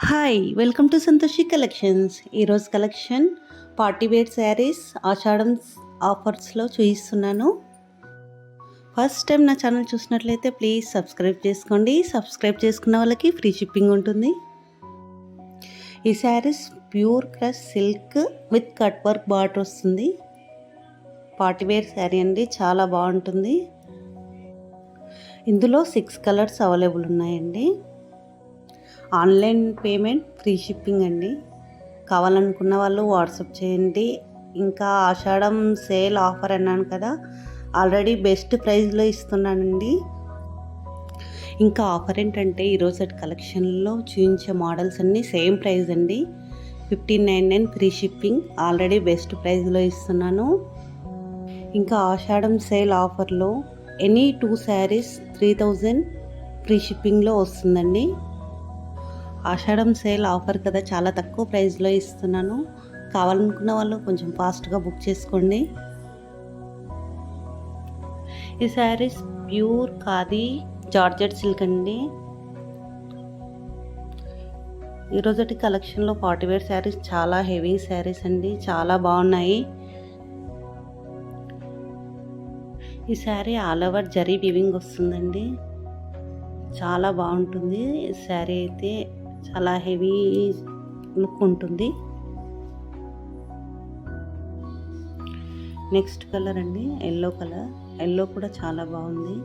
Hi welcome to Santoshi collections. ఈరోజు collection party wear saris ఆషాఢం ఆఫర్స్లో చూపిస్తున్నాను. First time నా ఛానల్ చూసినట్లయితే ప్లీజ్ సబ్స్క్రైబ్ చేసుకోండి. సబ్స్క్రైబ్ చేసుకున్న వాళ్ళకి ఫ్రీ షిప్పింగ్ ఉంటుంది. ఈ saris pure crush silk with cut work border వస్తుంది. పార్టీ వేర్ శారీ అండి, చాలా బాగుంటుంది. ఇందులో 6 కలర్స్ అవైలబుల్ ఉన్నాయండి. ఆన్లైన్ పేమెంట్, ఫ్రీ షిప్పింగ్ అండి. కావాలనుకున్న వాళ్ళు వాట్సాప్ చేయండి. ఇంకా ఆషాఢం సేల్ ఆఫర్ అన్నాను కదా, ఆల్రెడీ బెస్ట్ ప్రైస్లో ఇస్తున్నానండి. ఇంకా ఆఫర్ ఏంటంటే ఈరోజు కలెక్షన్లో చూపించే మోడల్స్ అన్నీ సేమ్ ప్రైస్ అండి. 1599 ఫ్రీ షిప్పింగ్, ఆల్రెడీ బెస్ట్ ప్రైస్లో ఇస్తున్నాను. ఇంకా ఆషాఢం సేల్ ఆఫర్లో ఎనీ 2 శారీస్ 3000 ఫ్రీ షిప్పింగ్లో వస్తుందండి. ఆషాఢం సేల్ ఆఫర్ కదా, చాలా తక్కువ ప్రైస్లో ఇస్తున్నాను. కావాలనుకున్న వాళ్ళు కొంచెం ఫాస్ట్గా బుక్ చేసుకోండి. ఈ saris pure khadi georgette silk అండి. ఈరోజు కలెక్షన్లో పార్టీ వేర్ శారీస్ చాలా హెవీ శారీస్ అండి, చాలా బాగున్నాయి. ఈ sari all over zari weaving వస్తుందండి, చాలా బాగుంటుంది. ఈ శారీ అయితే చాలా హెవీ లుక్ ఉంటుంది. నెక్స్ట్ కలర్ అండి ఎల్లో కలర్. ఎల్లో కూడా చాలా బాగుంది.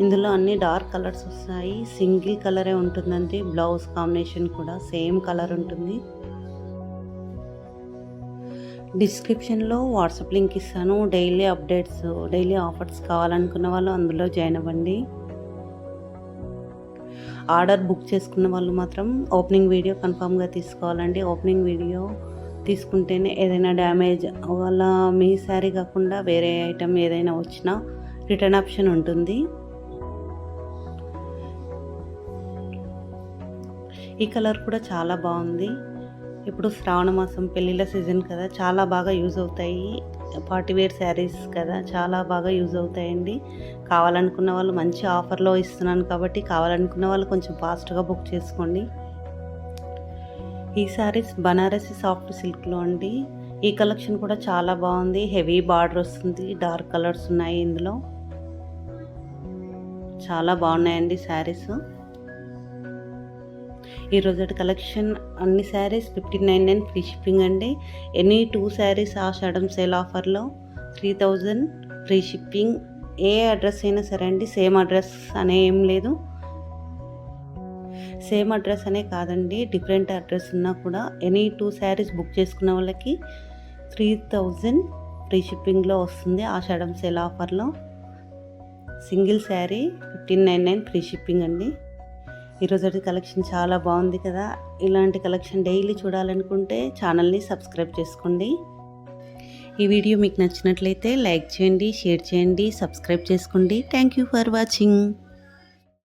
ఇందులో అన్ని డార్క్ కలర్స్ వస్తాయి, సింగిల్ కలరే ఉంటుందండి. బ్లౌజ్ కాంబినేషన్ కూడా సేమ్ కలర్ ఉంటుంది. డిస్క్రిప్షన్లో వాట్సాప్ లింక్ ఇస్తాను. డైలీ అప్డేట్స్, డైలీ ఆఫర్స్ కావాలనుకున్న వాళ్ళు అందులో జాయిన్ అవ్వండి. ఆర్డర్ బుక్ చేసుకున్న వాళ్ళు మాత్రం ఓపెనింగ్ వీడియో కన్ఫామ్గా తీసుకోవాలండి. ఓపెనింగ్ వీడియో తీసుకుంటేనే ఏదైనా డ్యామేజ్ వల్ల మీ శారీ కాకుండా వేరే ఐటెం ఏదైనా వచ్చినా రిటర్న్ ఆప్షన్ ఉంటుంది. ఈ కలర్ కూడా చాలా బాగుంది. ఇప్పుడు శ్రావణ మాసం పెళ్ళిళ్ళ సీజన్ కదా, చాలా బాగా యూజ్ అవుతాయి. పార్టీ వేర్ శారీస్ కదా, చాలా బాగా యూజ్ అవుతాయండి. కావాలనుకున్న వాళ్ళు మంచి ఆఫర్లో ఇస్తున్నాను కాబట్టి కావాలనుకున్న వాళ్ళు కొంచెం ఫాస్ట్గా బుక్ చేసుకోండి. ఈ శారీస్ బనారసి సాఫ్ట్ సిల్క్లో అండి. ఈ కలెక్షన్ కూడా చాలా బాగుంది. హెవీ బార్డర్ వస్తుంది, డార్క్ కలర్స్ ఉన్నాయి. ఇందులో చాలా బాగున్నాయండి శారీస్. ఈరోజు కలెక్షన్ అన్ని శారీస్ 1599 ఫ్రీ షిప్పింగ్ అండి. ఎనీ 2 శారీస్ ఆషాఢం సేల్ ఆఫర్లో 3000 ఫ్రీ షిప్పింగ్. ఏ అడ్రస్ అయినా సరే అండి, సేమ్ అడ్రస్ అనే ఏం లేదు. సేమ్ అడ్రస్ అనే కాదండి, డిఫరెంట్ అడ్రస్ ఉన్నా కూడా ఎనీ 2 శారీస్ బుక్ చేసుకున్న వాళ్ళకి 3000 ఫ్రీ షిప్పింగ్లో వస్తుంది. ఆషాఢం సేల్ ఆఫర్లో సింగిల్ శారీ 1599 ఫ్రీ షిప్పింగ్ అండి. ఈరోజు కలెక్షన్ చాలా బాగుంది కదా. ఇలాంటి కలెక్షన్ డైలీ చూడాలనుకుంటే ఛానల్ని సబ్స్క్రైబ్ చేసుకోండి. ఈ వీడియో మీకు నచ్చినట్లయితే లైక్ చేయండి, షేర్ చేయండి, సబ్స్క్రైబ్ చేసుకోండి. Thank you for watching.